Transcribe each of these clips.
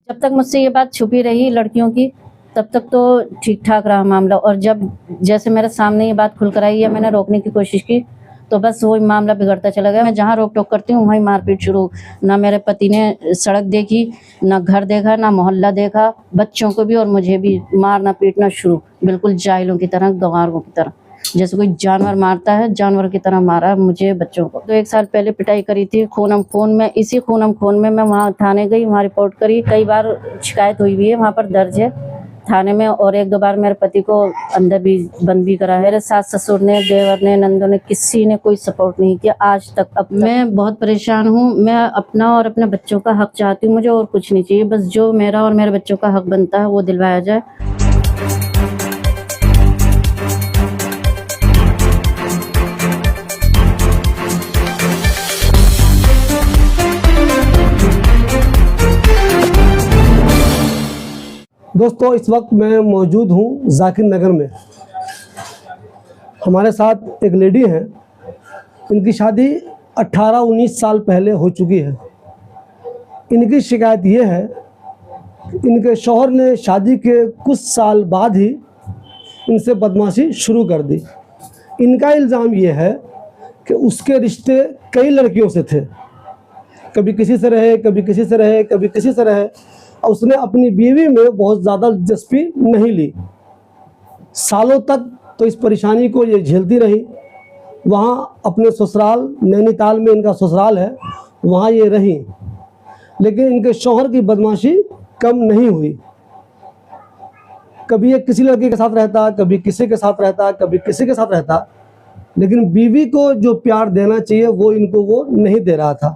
जब तक मुझसे ये बात छुपी रही लड़कियों की, तब तक तो ठीक ठाक रहा मामला। और जब जैसे मेरे सामने ये बात खुलकर आई या मैंने रोकने की कोशिश की, तो बस वही मामला बिगड़ता चला गया। मैं जहाँ रोक टोक करती हूँ वहीं मारपीट शुरू। ना मेरे पति ने सड़क देखी, ना घर देखा, ना मोहल्ला देखा। बच्चों को भी और मुझे भी मारना पीटना शुरू, बिल्कुल जाहिलों की तरह, गंवारों की तरह, जैसे कोई जानवर मारता है, जानवर की तरह मारा मुझे, बच्चों को। तो 1 साल पहले पिटाई करी थी खूनम खून में। इसी खूनम खून में मैं वहाँ थाने गई, वहाँ रिपोर्ट करी। कई बार शिकायत हुई भी है, वहाँ पर दर्ज है थाने में। और 1-2 बार मेरे पति को अंदर भी बंद भी करा है। मेरे सास ससुर ने, देवर ने, नंदों ने, किसी ने कोई सपोर्ट नहीं किया आज तक। अब मैं बहुत परेशान हूँ। मैं अपना और अपने बच्चों का हक चाहती हूँ, मुझे और कुछ नहीं चाहिए। बस जो मेरा और मेरे बच्चों का हक बनता है वो दिलवाया जाए। दोस्तों, इस वक्त मैं मौजूद हूँ जाकिर नगर में। हमारे साथ एक लेडी हैं, इनकी शादी 18-19 साल पहले हो चुकी है। इनकी शिकायत ये है कि इनके शौहर ने शादी के कुछ साल बाद ही इनसे बदमाशी शुरू कर दी। इनका इल्ज़ाम ये है कि उसके रिश्ते कई लड़कियों से थे, कभी किसी से रहे, कभी किसी से रहे, कभी किसी से रहे, और उसने अपनी बीवी में बहुत ज़्यादा दिलचस्पी नहीं ली। सालों तक तो इस परेशानी को ये झेलती रही। वहाँ अपने ससुराल, नैनीताल में इनका ससुराल है, वहाँ ये रही, लेकिन इनके शौहर की बदमाशी कम नहीं हुई। कभी ये किसी लड़के के साथ रहता, कभी किसी के साथ रहता, कभी किसी के साथ रहता, लेकिन बीवी को जो प्यार देना चाहिए वो इनको वो नहीं दे रहा था।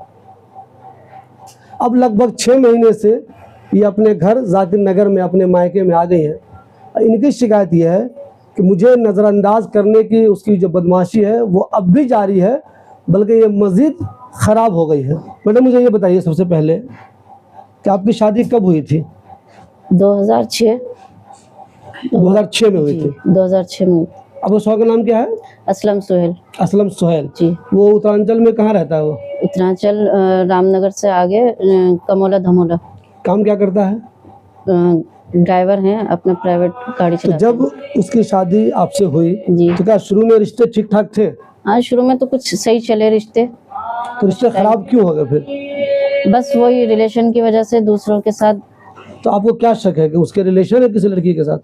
अब लगभग 6 महीने से ये अपने घर जाकिर नगर में, अपने मायके में आ गई हैं। इनकी शिकायत ये है कि मुझे नज़रअंदाज करने की उसकी जो बदमाशी है वो अब भी जारी है, बल्कि ये मज़ीद ख़राब हो गई है। मैडम, मुझे ये बताइए सबसे पहले कि आपकी शादी कब हुई थी? 2006 में हुई थी। 2006 में। अब उस का नाम क्या है? असलम सोहेल असलम सोहेल जी। वो उत्तरांचल में कहाँ रहता है? वो उत्तरांचल रामनगर से आगे कमोला धमोला। काम क्या करता है? ड्राइवर हैं, अपना प्राइवेट गाड़ी तो चलाते जब उसकी शादी आपसे हुई जी। तो क्या शुरू में रिश्ते ठीक ठाक थे? हाँ, शुरू में तो कुछ सही चले रिश्ते। तो रिश्ते खराब क्यों हो गए फिर? बस वही रिलेशन की वजह से दूसरों के साथ। तो आपको क्या शक है कि उसके रिलेशन है किसी लड़की के साथ?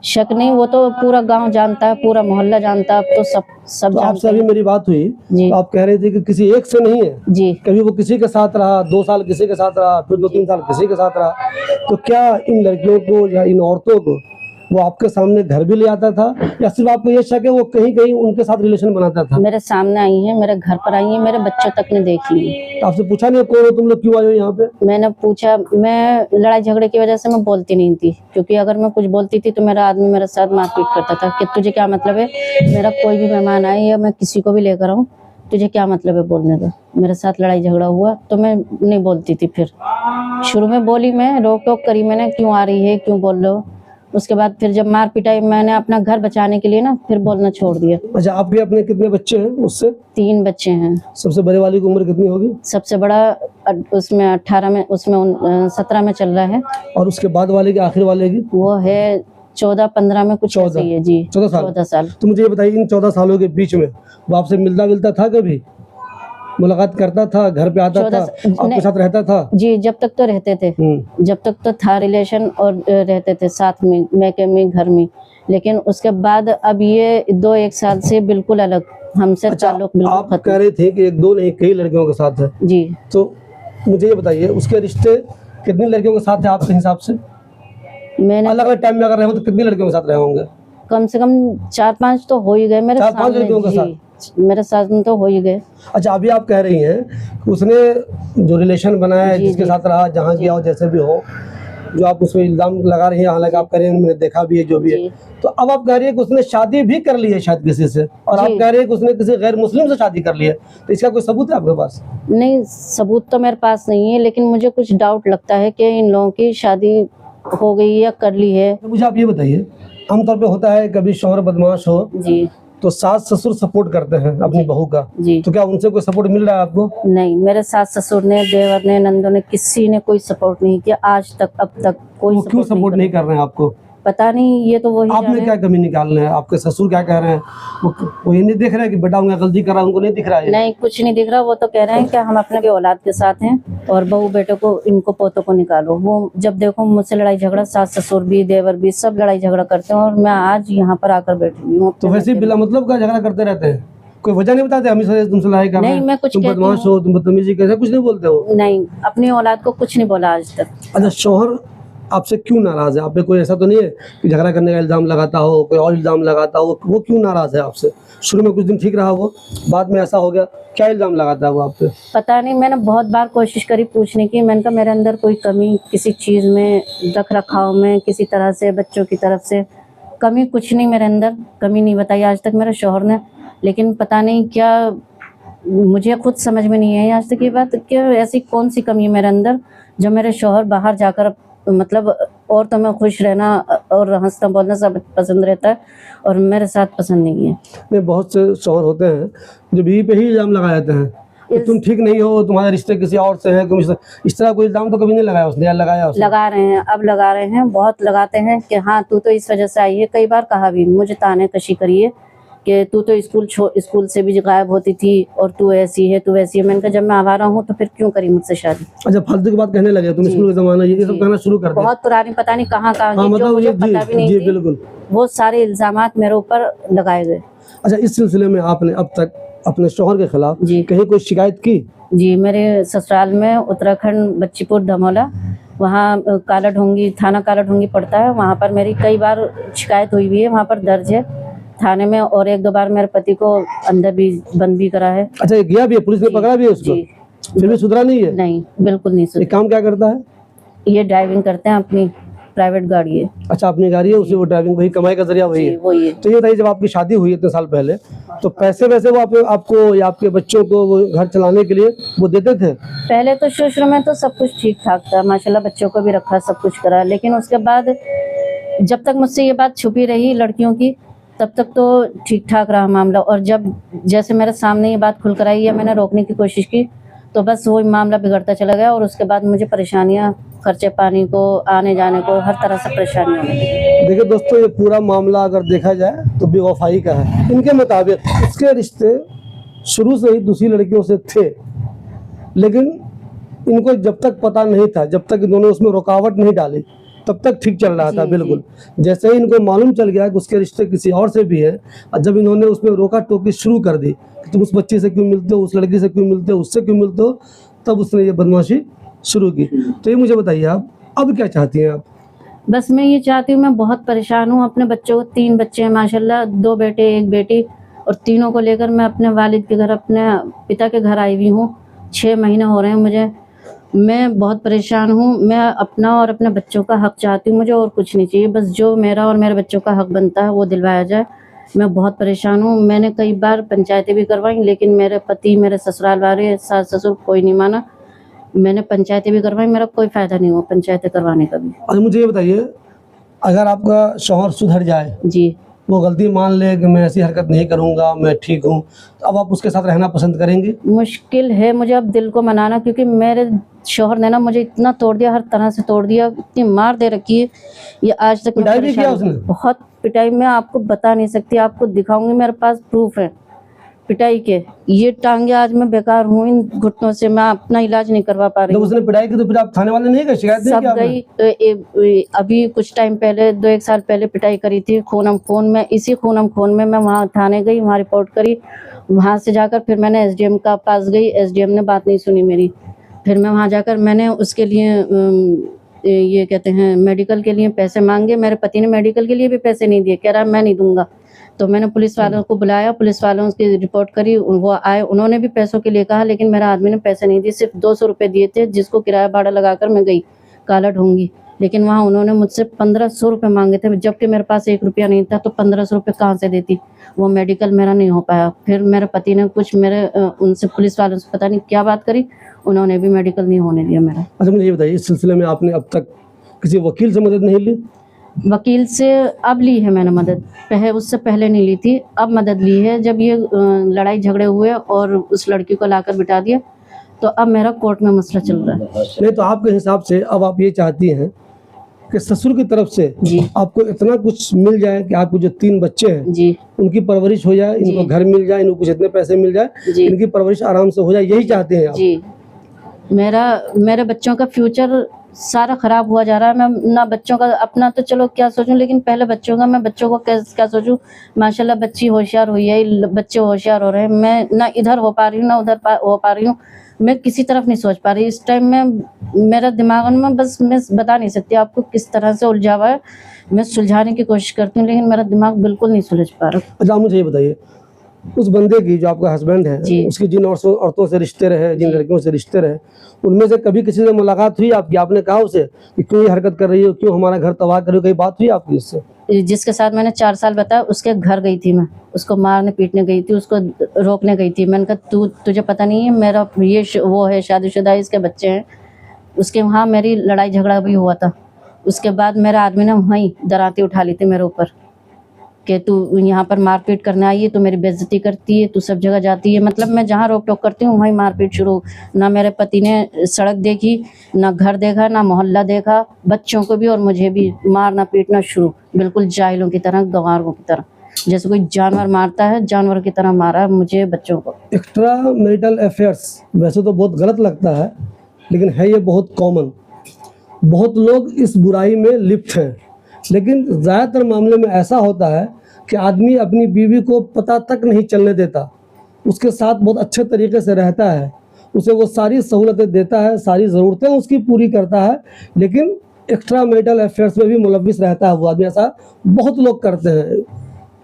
शक नहीं, वो तो पूरा गांव जानता है, पूरा मोहल्ला जानता है। अब तो सब तो आपसे जानते अभी हैं मेरी बात हुई जी। तो आप कह रहे थे कि किसी एक से नहीं है जी। कभी वो किसी के साथ रहा, 2 साल किसी के साथ रहा, फिर 2-3 साल किसी के साथ रहा। तो क्या इन लड़कियों को या इन औरतों को वो आपके सामने घर भी ले आता था, या सिर्फ आपको ये शक है वो कहीं कहीं उनके साथ रिलेशन बनाता था? मेरे सामने आई है, मेरे घर पर आई है, मेरे बच्चों तक ने देखी है। तो आपसे पूछा नहीं कौन हो तुम लोग, क्यों आए हो यहाँ पे? मैंने पूछा, मैं लड़ाई झगड़े की वजह से मैं बोलती नहीं थी, क्योंकि अगर मैं कुछ बोलती थी तो मेरा आदमी मेरे साथ मारपीट करता था कि तुझे क्या मतलब है, मेरा कोई भी मेहमान आए या मैं किसी को भी लेकर आऊँ, तुझे क्या मतलब है बोलने दो। मेरे साथ लड़ाई झगड़ा हुआ तो मैं नहीं बोलती थी। फिर शुरू में बोली, मैं रोक टोक करी मैंने, क्यों आ रही है, क्यों बोल रहे हो। उसके बाद फिर जब मार पिटाई, मैंने अपना घर बचाने के लिए ना फिर बोलना छोड़ दिया। अच्छा, आपके अपने कितने बच्चे हैं उससे? 3 बच्चे हैं। सबसे बड़े वाली की उम्र कितनी होगी? सबसे बड़ा उसमें 18 में, उसमें 17 में चल रहा है। और उसके बाद वाले की, आखिर वाले की? वो है 14-15 में, कुछ ऐसे ही है जी। 14 साल। तो मुझे ये बताइए, इन 14 सालों के बीच में वो आपसे मिलता था, कभी मुलाकात करता था, घर पे आता था, आपके साथ रहता था? जी, जब तक तो रहते थे, जब तक तो था रिलेशन और रहते थे साथ में, मैके में, घर में। लेकिन उसके बाद अब ये 2-1 साल से बिल्कुल अलग, हमसे ताल्लुक बिल्कुल आप कह रहे थे कि 1-2 नहीं कई लड़कियों के साथ है जी। तो मुझे ये बताइए, उसके रिश्ते कितनी लड़कियों के साथ है आपके हिसाब से? मैंने अलग अलग टाइम में अगर रहे हो तो कितनी लड़कियों के साथ रहे होंगे? कम से कम 4-5 तो हो ही गए मेरे 4-5 लड़कियों के साथ? मेरे साथ में तो हो ही गए। अच्छा, अभी आप कह रही हैं कि उसने जो रिलेशन बनाया है, जिसके साथ रहा, जहाँ गया हो, जैसे भी हो, जो आप उसमें इल्जाम लगा रही हैं, हालांकि आप कह रही हैं मैंने देखा भी है, जो भी है, तो अब आप कह रही है कि उसने शादी भी कर ली है शायद किसी से, और आप कह रही है कि उसने किसी गैर मुस्लिम से शादी कर ली है। तो इसका कोई सबूत है आपके पास? नहीं, सबूत तो मेरे पास नहीं है, लेकिन मुझे कुछ डाउट लगता है कि इन लोगों की शादी हो गई या कर ली है। तो मुझे आप ये बताइए, आमतौर पे होता है कभी शौहर बदमाश हो जी तो सास ससुर सपोर्ट करते हैं अपनी बहू का, जी। तो क्या उनसे कोई सपोर्ट मिल रहा है आपको? नहीं, मेरे सास ससुर ने, देवर ने, नंदों ने, किसी ने कोई सपोर्ट नहीं किया आज तक, अब तक कोई वो क्यों सपोर्ट नहीं कर कर रहे हैं आपको? पता नहीं, ये तो वही आप में जाने। क्या कमी निकाल रहे हैं? आपके ससुर क्या कह रहे हैं? वो ये नहीं देख रहे हैं कि बेटा उनका गलती करा, उनको नहीं दिख रहा है? नहीं, कुछ नहीं दिख रहा। वो तो कह रहे हैं कि हम अपने भी औलाद के साथ हैं और बहू बेटे को, इनको पोतों को निकालो। वो जब देखो मुझसे लड़ाई झगड़ा, सास ससुर भी, देवर भी, सब लड़ाई झगड़ा करते हैं और मैं आज यहाँ पर आकर बैठी हुई हूँ। तो वैसे ही बिला मतलब का झगड़ा करते रहते हैं, कोई वजह नहीं बताते? हमेशा तुमसे लड़ाई कर रहे नहीं, हैं, मैं कुछ तुम कहती बदमाश हो, तुम बदतमीजी कैसे, कुछ नहीं बोलते हो? नहीं, अपनी औलाद को कुछ नहीं बोला आज तक। अच्छा, शौहर आपसे क्यों नाराज है? आप पे कोई ऐसा तो नहीं है कि झगड़ा करने का इल्जाम लगाता हो, कोई और इल्जाम लगाता हो? वो क्यों नाराज है आपसे? शुरू में कुछ दिन ठीक रहा वो, बाद में ऐसा हो गया, क्या इल्जाम लगाता है वो आप पे? पता नहीं, मैंने बहुत बार कोशिश करी पूछने की। मैंने कहा मेरे अंदर कोई कमी किसी चीज़ में, रख रखाव में, किसी तरह से, बच्चों की तरफ से कमी कुछ नहीं, मेरे अंदर कमी नहीं बताई आज तक मेरे शौहर ने। लेकिन पता नहीं क्या, मुझे खुद समझ में नहीं आई आज तक ये बात कि ऐसी कौन सी कमी है मेरे अंदर जो मेरे शौहर बाहर जाकर, मतलब और तो मैं खुश रहना और हंसना बोलना सब पसंद रहता है और मेरे साथ पसंद नहीं है। नहीं, बहुत से शौहर होते हैं जो बीवी पे ही इल्जाम लगा देते हैं कि तुम ठीक नहीं हो, तुम्हारे रिश्ते किसी और से है, इस तरह कोई इल्जाम तो कभी नहीं लगाया उसने, या लगाया उसने? लगा रहे हैं, अब लगा रहे हैं, बहुत लगाते हैं कि हाँ तू तो इस वजह से आई है। कई बार कहा भी, मुझे ताने कशी करी है कि तू तो स्कूल से भी गायब होती थी और तू ऐसी है, तू वैसी है। मैंने कहा जब मैं आवारा हूँ तो फिर क्यों करी मुझसे शादी? अच्छा, फालतू की बात कहने लगे तुम, स्कूल का जमाना ये सब कहना शुरू कर दिया? बहुत पुरानी, पता नहीं कहाँ हाँ, जो मतलब मुझे ये पता भी नहीं जी थी, बिल्कुल। वो सारे इल्जामात मेरे ऊपर लगाए गए। अच्छा, इस सिलसिले में आपने अब तक अपने शौहर के खिलाफ जी। कहीं कोई शिकायत की? जी, मेरे ससुराल में उत्तराखंड बच्चीपुर धमोला, वहाँ काला ढोंगी, थाना काला ढोंगी पड़ता है, वहाँ पर मेरी कई बार शिकायत हुई भी है, वहाँ पर दर्ज है थाने में। और एक दो बार मेरे पति को अंदर भी बंद भी करा है। अच्छा, ये गया भी है, पुलिस ने पकड़ा भी है उसको? जी। फिर भी सुधरा नहीं है? नहीं, बिल्कुल नहीं ये सुधरा। काम क्या करता है? ये ड्राइविंग करते हैं, अपनी प्राइवेट गाड़ी है। अच्छा, अपनी गाड़ी है, उसी वो ड्राइविंग, वही कमाई का जरिया वही है। वो ये तो ये बताइए, जब आपकी शादी हुई इतने साल पहले, तो पैसे वैसे वो आपको या आपके बच्चों को वो घर चलाने के लिए वो देते थे? पहले तो शुरू में तो सब कुछ ठीक ठाक था, माशाल्लाह, बच्चों को भी रखा, सब कुछ करा। लेकिन उसके बाद जब तक मुझसे ये बात छुपी रही लड़कियों की, तब तक तो ठीक ठाक रहा मामला। और जब जैसे मेरे सामने ये बात खुल कर आई है, मैंने रोकने की कोशिश की, तो बस वही मामला बिगड़ता चला गया। और उसके बाद मुझे परेशानियां, खर्चे पानी को, आने जाने को, हर तरह से परेशानियां होने लगी। देखिए दोस्तों, ये पूरा मामला अगर देखा जाए तो बेवफाई का है। इनके मुताबिक इसके रिश्ते शुरू से ही दूसरी लड़कियों से थे, लेकिन इनको जब तक पता नहीं था, जब तक इन्होंने उसमें रुकावट नहीं डाली, तब तक ठीक चल रहा था बिल्कुल। जैसे ही इनको मालूम चल गया कि उसके रिश्ते किसी और से भी है, और जब इन्होंने उसमें रोका टोकी शुरू कर दी कि तुम उस बच्ची से क्यों मिलते हो, उस लड़की से क्यों मिलते हो, उससे क्यों मिलते हो, तब उसने ये बदमाशी शुरू की। तो ये मुझे बताइए, आप अब क्या चाहती हैं आप? बस मैं ये चाहती हूँ, मैं बहुत परेशान हूँ। अपने बच्चों को, 3 बच्चे हैं माशाल्लाह, 2 बेटे 1 बेटी, और तीनों को लेकर मैं अपने वालिद के घर, अपने पिता के घर आई हुई हूँ। 6 महीने हो रहे हैं मुझे। मैं बहुत परेशान हूँ। मैं अपना और अपने बच्चों का हक चाहती हूँ, मुझे और कुछ नहीं चाहिए। बस जो मेरा और मेरे बच्चों का हक बनता है वो दिलवाया जाए। मैं बहुत परेशान हूँ। मैंने कई बार पंचायतें भी करवाई, लेकिन मेरे पति, मेरे ससुराल वाले, सास ससुर, कोई नहीं माना। मैंने पंचायतें भी करवाई, मेरा कोई फ़ायदा नहीं हुआ पंचायतें करवाने का भी। और मुझे ये बताइए, अगर आपका शौहर सुधर जाए, जी, वो गलती मान ले कि मैं ऐसी हरकत नहीं करूँगा, मैं ठीक हूँ, तो अब आप उसके साथ रहना पसंद करेंगे? मुश्किल है मुझे अब दिल को मनाना, क्योंकि मेरे शौहर ने ना मुझे इतना तोड़ दिया, हर तरह से तोड़ दिया, इतनी मार दे रखी है। ये आज तक मैं पिटाई भी किया परेशान हूँ। उसने? बहुत पिटाई, मैं आपको बता नहीं सकती, आपको दिखाऊंगी, मेरे पास प्रूफ है पिटाई के। ये टांगे आज मैं बेकार हूँ इन घुटनों से, मैं अपना इलाज नहीं करवा पा रही जब हूँ। उसने पिटाई की तो फिर आप थाने वाले नहीं गए, शिकायत नहीं सब की आपने? गई तो अभी कुछ टाइम पहले, 2-1 साल पहले पिटाई करी थी, खूनम खून में, इसी खूनम खून में मैं वहाँ थाने गई, वहाँ रिपोर्ट करी। वहाँ से जाकर फिर मैंने एसडीएम का पास गई, एसडीएम ने बात नहीं सुनी मेरी। फिर मैं वहाँ जाकर मैंने उसके लिए ये कहते हैं मेडिकल के लिए पैसे मांगे। मेरे पति ने मेडिकल के लिए भी पैसे नहीं दिए, कह रहा मैं नहीं दूंगा। तो मैंने पुलिस वालों को बुलाया, पुलिस वालों की रिपोर्ट करी, वो आए, उन्होंने भी पैसों के लिए कहा, लेकिन मेरा आदमी ने पैसे नहीं दिए। सिर्फ 200 रुपये दिए थे, जिसको किराया भाड़ा लगाकर मैं गई काला ढोंगी। लेकिन वहाँ उन्होंने मुझसे 1500 रुपये मांगे थे, जबकि मेरे पास 1 रुपया नहीं था। तो 1500 रुपये कहाँ से देती? वो मेडिकल मेरा नहीं हो पाया। फिर मेरे पति ने कुछ उनसे, पुलिस वालों से पता नहीं क्या बात करी, उन्होंने भी मेडिकल नहीं होने दिया मेरा। अच्छा, मुझे ये बताइए, इस सिलसिले में आपने अब तक किसी वकील से मदद नहीं ली? वकील से अब ली है मैंने मदद, पहले उससे पहले नहीं ली थी, अब मदद ली है। जब ये लड़ाई झगड़े हुए और उस लड़की को लाकर बिठा दिया तो अब मेरा कोर्ट में मसला चल रहा है। नहीं तो आपके हिसाब से अब आप ये चाहती हैं कि ससुर की तरफ से जी आपको इतना कुछ मिल जाए कि आपके जो 3 बच्चे हैं जी उनकी परवरिश हो जाए, इनको घर मिल जाए, इनको कुछ इतने पैसे मिल जाए, जी इनकी परवरिश आराम से हो जाए, यही चाहते हैं आप? जी। मेरे बच्चों का फ्यूचर सारा खराब हुआ जा रहा है। मैं ना बच्चों का अपना तो चलो क्या सोचूं, लेकिन पहले बच्चों का, मैं बच्चों को क्या सोचूं। माशाल्लाह बच्ची होशियार हुई है, बच्चे होशियार हो रहे हैं, मैं ना इधर हो पा रही हूँ ना उधर हो पा रही हूँ, मैं किसी तरफ नहीं सोच पा रही इस टाइम में। मेरा दिमाग में बस, मैं बता नहीं सकती आपको किस तरह से उलझा हुआ है। मैं सुलझाने की कोशिश करती हूँ लेकिन मेरा दिमाग बिल्कुल नहीं सुलझ पा रहा। अच्छा, आप मुझे ये बताइए, उस बंदे की जो आपका हस्बैंड है, जी। उसकी जिन औरतों से रिश्ते रहे, जिन लड़कियों से रिश्ते रहे, उनमें से कभी किसी से मुलाकात हुई आपकी? आपने कहा उसे कि क्यों ये हरकत कर रही हो, क्यों हमारा घर तबाह कर रही हो, कहीं बात हुई आपकी उससे? जिसके साथ मैंने 4 साल बताया उसके घर गई थी मैं, उसको मारने पीटने गई थी, उसको रोकने गई थी। मैंने कहा तुझे पता नहीं है मेरा वो है शादीशुदा है, इसके बच्चे हैं। उसके वहाँ मेरी लड़ाई झगड़ा भी हुआ था। उसके बाद मेरे आदमी ने वहीं दराती उठा ली थी मेरे ऊपर कि तू यहाँ पर मारपीट करने आई है, तू मेरी बेइज्जती करती है, तू सब जगह जाती है। मतलब मैं जहाँ रोक टोक करती हूँ वहीं मारपीट शुरू। ना मेरे पति ने सड़क देखी, ना घर देखा, ना मोहल्ला देखा, बच्चों को भी और मुझे भी मारना पीटना शुरू, बिल्कुल जाहिलों की तरह, गंवारों की तरह, जैसे कोई जानवर मारता है, जानवर की तरह मारा मुझे, बच्चों को। एक्स्ट्रा मैरिटल अफेयर्स वैसे तो बहुत गलत लगता है, लेकिन है ये बहुत कॉमन। बहुत लोग इस बुराई में लिप्त हैं, लेकिन ज़्यादातर मामले में ऐसा होता है कि आदमी अपनी बीवी को पता तक नहीं चलने देता, उसके साथ बहुत अच्छे तरीके से रहता है, उसे वो सारी सहूलतें देता है, सारी ज़रूरतें उसकी पूरी करता है, लेकिन एक्स्ट्रा मैरिटल अफेयर्स में भी मुलव्विस रहता है वो आदमी। ऐसा बहुत लोग करते हैं।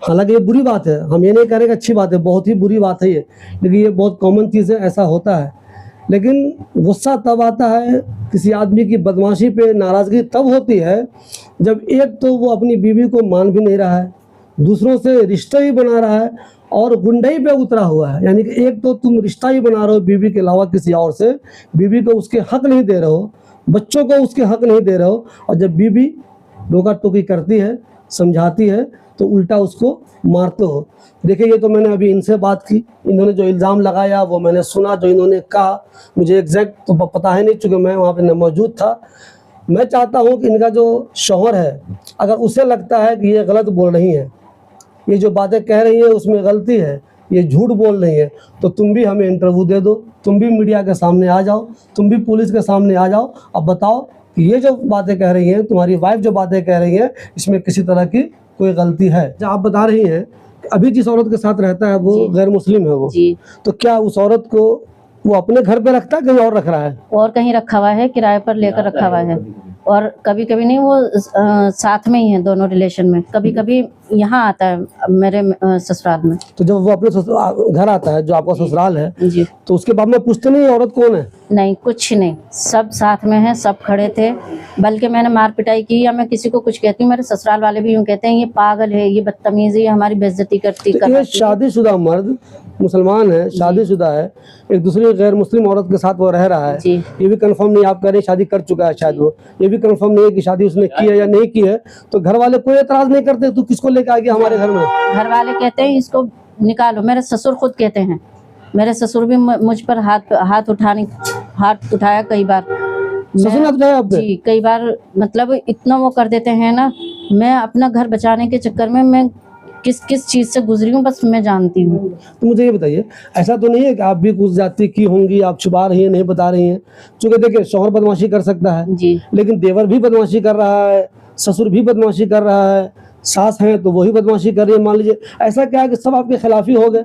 हालांकि ये बुरी बात है, हम ये नहीं कह रहे कि अच्छी बात है, बहुत ही बुरी बात है ये, लेकिन ये बहुत कॉमन चीज़ है, ऐसा होता है। लेकिन गुस्सा तब आता है किसी आदमी की बदमाशी पे, नाराज़गी तब होती है जब एक तो वो अपनी बीवी को मान भी नहीं रहा है, दूसरों से रिश्ते ही बना रहा है और गुंडई पे उतरा हुआ है। यानी कि एक तो तुम रिश्ता ही बना रहे हो बीवी के अलावा किसी और से, बीवी को उसके हक नहीं दे रहे हो, बच्चों को उसके हक नहीं दे रहे हो, और जब बीवी रोका टोकी करती है, समझाती है, तो उल्टा उसको मारते हो। देखिए, ये तो मैंने अभी इनसे बात की, इन्होंने जो इल्ज़ाम लगाया वो मैंने सुना, जो इन्होंने कहा मुझे एग्जैक्ट तो पता है नहीं, चूँकि मैं वहाँ पे न मौजूद था। मैं चाहता हूँ कि इनका जो शौहर है, अगर उसे लगता है कि ये गलत बोल रही हैं, ये जो बातें कह रही है उसमें गलती है, ये झूठ बोल रही है, तो तुम भी हमें इंटरव्यू दे दो, तुम भी मीडिया के सामने आ जाओ, तुम भी पुलिस के सामने आ जाओ, अब बताओ कि ये जो बातें कह रही हैं, तुम्हारी वाइफ जो बातें कह रही हैं, इसमें किसी तरह की कोई गलती है। जो आप बता रही हैं कि अभी जिस औरत के साथ रहता है वो गैर मुस्लिम है वो, तो क्या उस औरत को वो अपने घर पे रखता है, कहीं और रख रहा है? और कहीं रखा हुआ है, किराए पर लेकर रखा हुआ है, और कभी कभी नहीं, वो साथ में ही है, दोनों रिलेशन में। कभी कभी यहाँ आता है मेरे ससुराल में। तो जब वो अपने घर आता है, जो आपका ससुराल है जी, तो उसके बाद में पूछते नहीं औरत कौन है? नहीं, कुछ नहीं, सब साथ में है, सब खड़े थे। बल्कि मैंने मार पिटाई की या मैं किसी को कुछ कहती हूँ, मेरे ससुराल वाले भी यूँ कहते हैं ये पागल है, ये बदतमीज है, ये हमारी बेइज्जती करती तो ये शादीशुदा मर्द मुसलमान है, शादीशुदा है, एक दूसरी गैर मुस्लिम औरत के साथ वो रह रहा है, ये भी कंफर्म नहीं, आप कह रहे हैं शादी कर चुका है शायद वो, ये भी कंफर्म नहीं है कि शादी उसने की है या नहीं की है, तो घर वाले कोई एतराज नहीं करते? तू किसको लेकर आ गया हमारे घर में? घर वाले कहते हैं इसको निकालो। मेरे ससुर खुद कहते हैं, मेरे ससुर भी मुझ पर हाथ उठाया कई बार। ससुर ने उठाया आप पे? जी, कई बार, मतलब इतना वो कर देते हैं ना। मैं अपना घर बचाने के चक्कर में मैं किस चीज़ से गुजरी हूँ बस मैं जानती हूँ। तो मुझे ये बताइए, ऐसा तो नहीं है कि आप भी कुछ जाति की होंगी, आप छुपा रही हैं, नहीं बता रही हैं? चूँकि देखिए, शौहर बदमाशी कर सकता है जी, लेकिन देवर भी बदमाशी कर रहा है, ससुर भी बदमाशी कर रहा है, सास है तो वही बदमाशी कर रही है, मान लीजिए ऐसा क्या है कि सब आपके खिलाफ ही हो गए?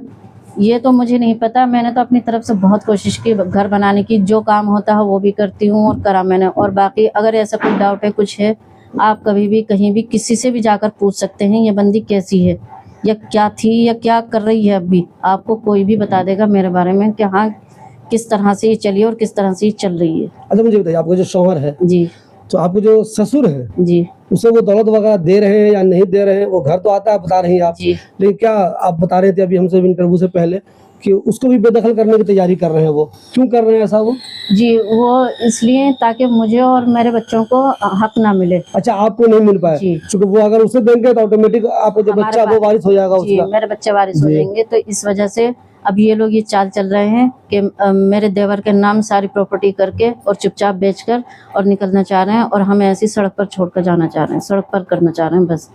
ये तो मुझे नहीं पता। मैंने तो अपनी तरफ से बहुत कोशिश की घर बनाने की, जो काम होता है वो भी करती हूँ और करा मैंने। और बाकी अगर ऐसा कोई डाउट है, कुछ है, आप कभी भी कहीं भी किसी से भी जाकर पूछ सकते हैं, ये बंदी कैसी है या क्या थी या क्या कर रही है अभी, आपको कोई भी बता देगा मेरे बारे में कि हाँ किस तरह से ये चली और किस तरह से ये चल रही है। अच्छा, मुझे बताइए, आपका जो शौहर है जी, तो आपको जो ससुर है जी, उसे वो दौलत वगैरह दे रहे हैं या नहीं दे रहे हैं? वो घर तो आता है, बता रही हैं आप, जी, लेकिन क्या आप बता रहे थे अभी हमसे इंटरव्यू से पहले कि उसको भी बेदखल करने की तैयारी कर रहे हैं। वो क्यों कर रहे हैं ऐसा वो? जी, वो इसलिए ताकि मुझे और मेरे बच्चों को हक ना मिले। अच्छा, आपको नहीं मिल पाए जी। क्योंकि वो अगर उसे देंगे तो ऑटोमेटिक आपको जो हमारे बच्चा वो पास- वारिस हो जाएगा जी, उसका। मेरे बच्चे वारिस हो जी। जाएंगे, तो इस वजह से अब ये लोग ये चाल चल रहे हैं कि मेरे देवर के नाम सारी प्रॉपर्टी करके और चुपचाप बेचकर और निकलना चाह रहे हैं, और हमें ऐसी सड़क पर छोड़कर जाना चाह रहे हैं, सड़क पर करना चाह रहे हैं बस।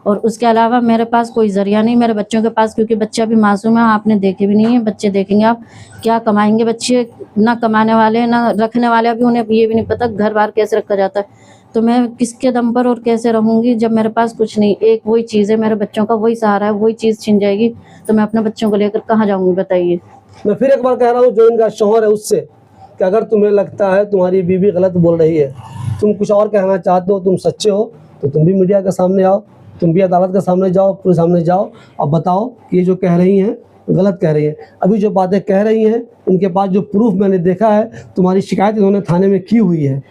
और उसके अलावा मेरे पास कोई जरिया नहीं मेरे बच्चों के पास, क्योंकि बच्चे अभी मासूम है, आपने देखे भी नहीं है। बच्चे देखेंगे आप, क्या कमाएंगे बच्चे? ना कमाने वाले ना रखने वाले, अभी उन्हें ये भी नहीं पता घर बार कैसे रखा जाता है। तो मैं किसके दम पर और कैसे रहूंगी जब मेरे पास कुछ नहीं? एक वही चीज़ है मेरे बच्चों का, वही सहारा है, वही चीज़ छिन जाएगी तो मैं अपने बच्चों को लेकर कहाँ जाऊंगी बताइए? मैं फिर एक बार कह रहा हूँ, जो इनका शौहर है उससे, कि अगर तुम्हें लगता है तुम्हारी बीवी गलत बोल रही है, तुम कुछ और कहना चाहते हो, तुम सच्चे हो, तो तुम भी मीडिया के सामने आओ, तुम भी अदालत के सामने जाओ, पूरे सामने जाओ और बताओ कि ये जो कह रही हैं गलत कह रही हैं। अभी जो बातें कह रही हैं उनके पास जो प्रूफ मैंने देखा है, तुम्हारी शिकायत इन्होंने थाने में की हुई है,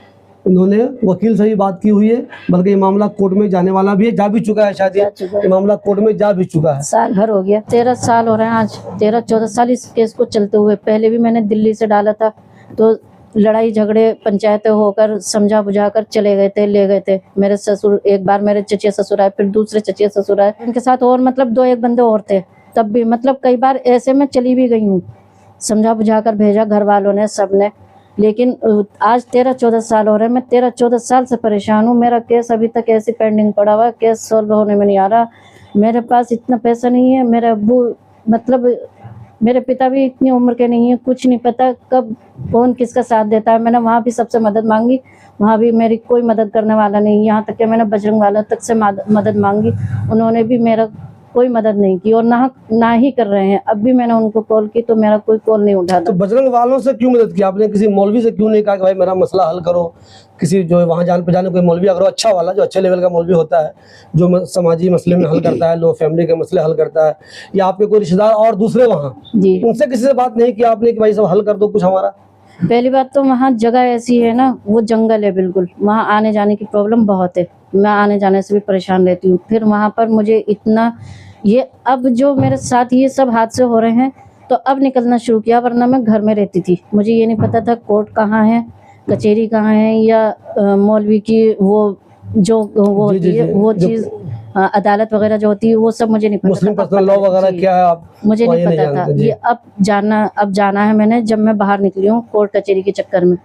इन्होंने वकील से भी बात की हुई है, बल्कि ये मामला कोर्ट में जाने वाला भी है, जा भी चुका है शायद, जा चुका है। ये मामला कोर्ट में जा भी चुका है। साल भर हो गया, 13 साल हो रहे हैं आज, 13-14 साल इस केस को चलते हुए। पहले भी मैंने दिल्ली से डाला था, तो लड़ाई झगड़े पंचायतें होकर समझा बुझा कर चले गए थे, ले गए थे। मेरे ससुर, एक बार मेरे चचेरे ससुर आए, फिर दूसरे चचेरे ससुर आए, उनके साथ और मतलब 2-1 बंदे और थे, तब भी मतलब कई बार ऐसे में चली भी गई हूँ, समझा बुझा कर भेजा घर वालों ने, सब ने। लेकिन आज 13-14 साल हो रहे हैं, मैं 13-14 साल से परेशान हूँ। मेरा केस अभी तक ऐसे पेंडिंग पड़ा हुआ है, केस सॉल्व होने में नहीं आ रहा। मेरे पास इतना पैसा नहीं है, मेरे अब्बू मतलब मेरे पिता भी इतनी उम्र के नहीं है, कुछ नहीं पता कब कौन किसका साथ देता है। मैंने वहाँ भी सबसे मदद मांगी, वहाँ भी मेरी कोई मदद करने वाला नहीं। यहाँ तक कि मैंने बजरंग वाला तक से मदद मांगी, उन्होंने भी मेरा कोई मदद नहीं की, और ना ही कर रहे हैं। अब भी मैंने उनको कॉल की तो मेरा कोई कॉल नहीं उठाता। तो बजरंग वालों से क्यों मदद की आपने? किसी मौलवी से क्यों नहीं कहा कि भाई मेरा मसला हल करो? किसी जो है वहाँ जान पहचाने कोई मौलवी अगर अच्छा वाला, जो अच्छे लेवल का मौलवी होता है, जो समाजी मसले में हल करता है, लोग फैमिली के मसले हल करता है, या आपके कोई रिश्तेदार और दूसरे वहाँ, जी, उनसे किसी से बात नहीं की आपने कि भाई सब हल कर दो कुछ हमारा? पहली बात तो वहाँ जगह ऐसी है ना, वो जंगल है बिल्कुल, वहाँ आने जाने की प्रॉब्लम बहुत है, मैं आने जाने से भी परेशान रहती हूँ। फिर वहाँ पर मुझे इतना, ये अब जो मेरे साथ ये सब हादसे हो रहे हैं तो अब निकलना शुरू किया, वरना मैं घर में रहती थी। मुझे ये नहीं पता था कोर्ट कहाँ है, कचहरी कहाँ है, या मौलवी की वो जो वो जी, जी, होती है जी, वो जो चीज़, अदालत वगैरह जो होती है, वो सब मुझे नहीं पता मुस्लिम था। अब पर्सनल लॉ पता- वगैरह जी, क्या है आप मुझे वहाँ नहीं ये पता था। जानते? जी। ये अब जाना है मैंने, जब मैं बाहर निकली हूँ कोर्ट कचहरी के चक्कर में।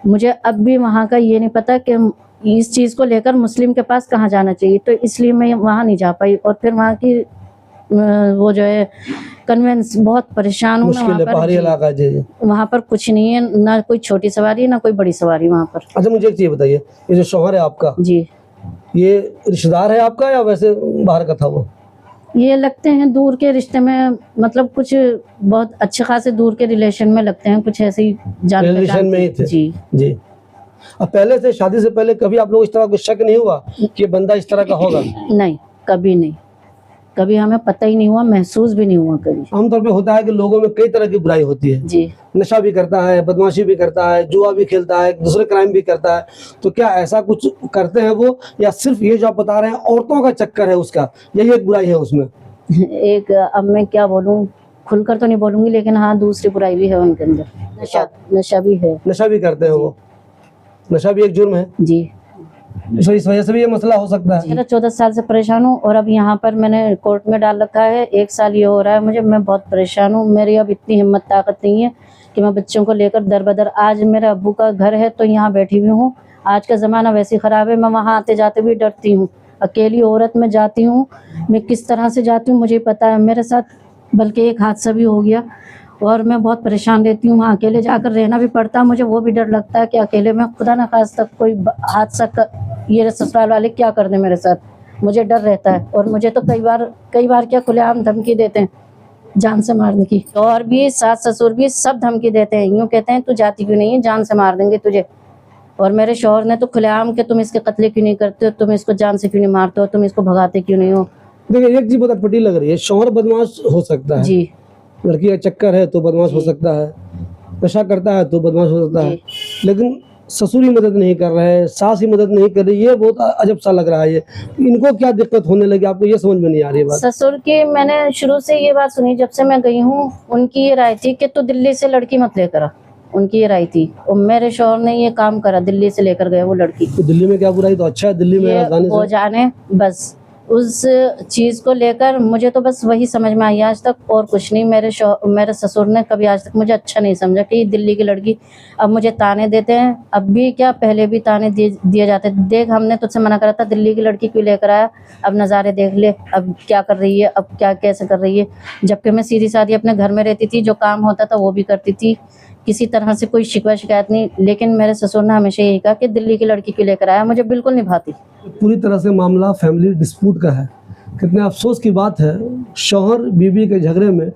मुझे अब भी वहाँ का ये नहीं पता कि इस चीज़ को लेकर मुस्लिम के पास कहाँ जाना चाहिए, तो इसलिए मैं वहाँ नहीं जा पाई। और फिर वहाँ की वो जो है कन्वेंस, बहुत परेशान हूँ मैं मुश्किल वहाँ है, पर। पहाड़ी जी, इलाका है। जी जी। वहाँ पर कुछ नहीं है, ना कोई छोटी सवारी ना कोई बड़ी सवारी वहाँ पर। अच्छा, मुझे एक चीज़ बताइए, ये जो शौहर है आपका, जी, ये रिश्तेदार है आपका या वैसे बाहर का था वो? ये लगते हैं दूर के रिश्ते में, मतलब कुछ बहुत अच्छे खासे दूर के रिलेशन में लगते हैं, कुछ ऐसे ही जान रिलेशन पहचान में ही के। थे? जी, जी। अब पहले से, शादी से पहले कभी आप लोग इस तरह कुछ शक नहीं हुआ कि ये बंदा इस तरह का होगा? नहीं, कभी नहीं, कभी हमें पता ही नहीं हुआ, महसूस भी नहीं हुआ कभी। आमतौर पे होता है कि लोगों में कई तरह की बुराई होती है, जी, नशा भी करता है, बदमाशी भी करता है, जुआ भी खेलता है, दूसरे क्राइम भी करता है। तो क्या ऐसा कुछ करते हैं वो, या सिर्फ ये जो आप बता रहे हैं औरतों का चक्कर है उसका, यही एक बुराई है उसमें? एक, अब मैं क्या बोलूँ, खुलकर तो नहीं बोलूँगी, लेकिन हाँ दूसरी बुराई भी है उनके अंदर, नशा भी है। नशा भी करते हैं वो? नशा भी एक जुर्म है, जी, तो इस वजह से भी ये मसला हो सकता है। 13-14 साल से परेशान हूँ, और अब यहाँ पर मैंने कोर्ट में डाल रखा है, 1 साल ये हो रहा है मुझे। मैं बहुत परेशान हूँ, मेरी अब इतनी हिम्मत ताकत नहीं है कि मैं बच्चों को लेकर दर बदर, आज मेरे अब्बू का घर है तो यहाँ बैठी हुई हूँ। आज का ज़माना वैसे ख़राब है, मैं वहाँ आते जाते भी डरती हूँ। अकेली औरत में जाती हूँ, मैं किस तरह से जाती हूँ मुझे पता है। मेरे साथ बल्कि एक हादसा भी हो गया, और मैं बहुत परेशान रहती हूँ। वहाँ अकेले जाकर रहना भी पड़ता है मुझे, वो भी डर लगता है कि अकेले में खुदा न खास्ता कोई हादसा ये ससुराल वाले क्या कर दें मेरे साथ, मुझे डर रहता है। और मुझे तो कई बार क्या खुलेआम धमकी देते हैं जान से मारने की, और भी सास ससुर भी सब धमकी देते हैं, यूँ कहते हैं तू जाती क्यों नहीं है, जान से मार देंगे तुझे। और मेरे शौहर ने तो खुलेआम कि तुम इसके कत्ले क्यों नहीं करते हो, तुम इसको जान से क्यों नहीं मारते हो, तुम इसको भगाते क्यों नहीं हो। देखिए, एक चीज बहुत अटपटी लग रही है, शौहर बदमाश हो सकता है, जी, लड़की का चक्कर है तो बदमाश हो सकता है, नशा करता है तो बदमाश हो सकता है, लेकिन ससुर ही मदद नहीं कर रहे, सास ही मदद नहीं कर रही, ये बहुत अजब सा लग रहा है। ये इनको क्या दिक्कत होने लगी आपको ये समझ में नहीं आ रही बात। ससुर की मैंने शुरू से ये बात सुनी, जब से मैं गई हूँ उनकी ये राय थी कि तू दिल्ली से लड़की मत लेकर आ, उनकी ये राय थी। और मेरे शौहर ने ये काम करा, दिल्ली से लेकर गए वो लड़की। तो दिल्ली में क्या बुराई, तो अच्छा है दिल्ली में ये राजधानी वो से। जाने, बस उस चीज को लेकर मुझे तो बस वही समझ में आई आज तक, और कुछ नहीं। मेरे ससुर ने कभी आज तक मुझे अच्छा नहीं समझा कि दिल्ली की लड़की। अब मुझे ताने देते हैं, अब भी क्या पहले भी ताने दिए जाते। देख हमने तुझसे मना करा था, दिल्ली की लड़की क्यों लेकर आया, अब नज़ारे देख ले, अब क्या कर रही है, अब क्या कैसे कर रही है। जबकि मैं सीधी सादी अपने घर में रहती थी, जो काम होता था वो भी करती थी, किसी तरह से कोई शिकवा शिकायत नहीं। लेकिन मेरे ससुर ने हमेशा यही कहा कि दिल्ली की लड़की क्यों लेकर आया, मुझे बिल्कुल नहीं भाती। पूरी तरह से मामला फैमिली डिस्प्यूट का है। कितने अफसोस की बात है, शौहर बीवी के झगड़े में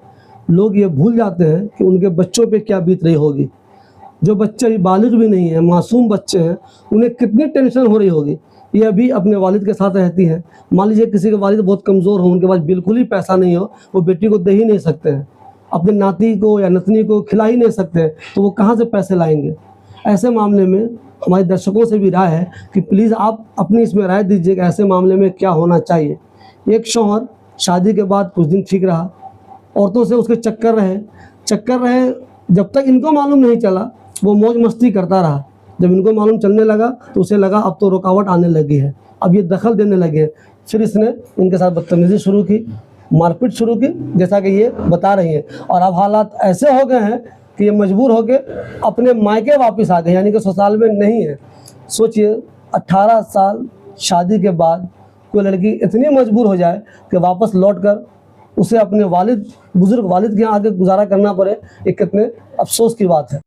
लोग ये भूल जाते हैं कि उनके बच्चों पे क्या बीत रही होगी। जो बच्चे अभी बालिग भी नहीं है, मासूम बच्चे हैं, उन्हें कितनी टेंशन हो रही होगी। ये अभी अपने वालिद के साथ रहती हैं। मान लीजिए किसी के वालिद बहुत कमज़ोर हो, उनके पास बिल्कुल ही पैसा नहीं हो, वो बेटी को दे ही नहीं सकते हैं, अपने नाती को या नतनी को खिला ही नहीं सकते, तो वो कहाँ से पैसे लाएंगे। ऐसे मामले में हमारे दर्शकों से भी राय है कि प्लीज़ आप अपनी इसमें राय दीजिए कि ऐसे मामले में क्या होना चाहिए। एक शौहर शादी के बाद कुछ दिन ठीक रहा, औरतों से उसके चक्कर रहे, जब तक इनको मालूम नहीं चला वो मौज मस्ती करता रहा। जब इनको मालूम चलने लगा तो उसे लगा अब तो रुकावट आने लगी है, अब ये दखल देने लगे हैं। फिर इसने इनके साथ बदतमीजी शुरू की, मारपीट शुरू की, जैसा कि ये बता रही हैं। और अब हालात ऐसे हो गए हैं कि ये मजबूर होकर अपने मायके वापस आ गए, यानी कि ससुराल में नहीं है। सोचिए 18 साल शादी के बाद कोई लड़की इतनी मजबूर हो जाए कि वापस लौटकर उसे अपने बुजुर्ग वालिद के यहाँ आगे गुजारा करना पड़े, ये कितने अफसोस की बात है।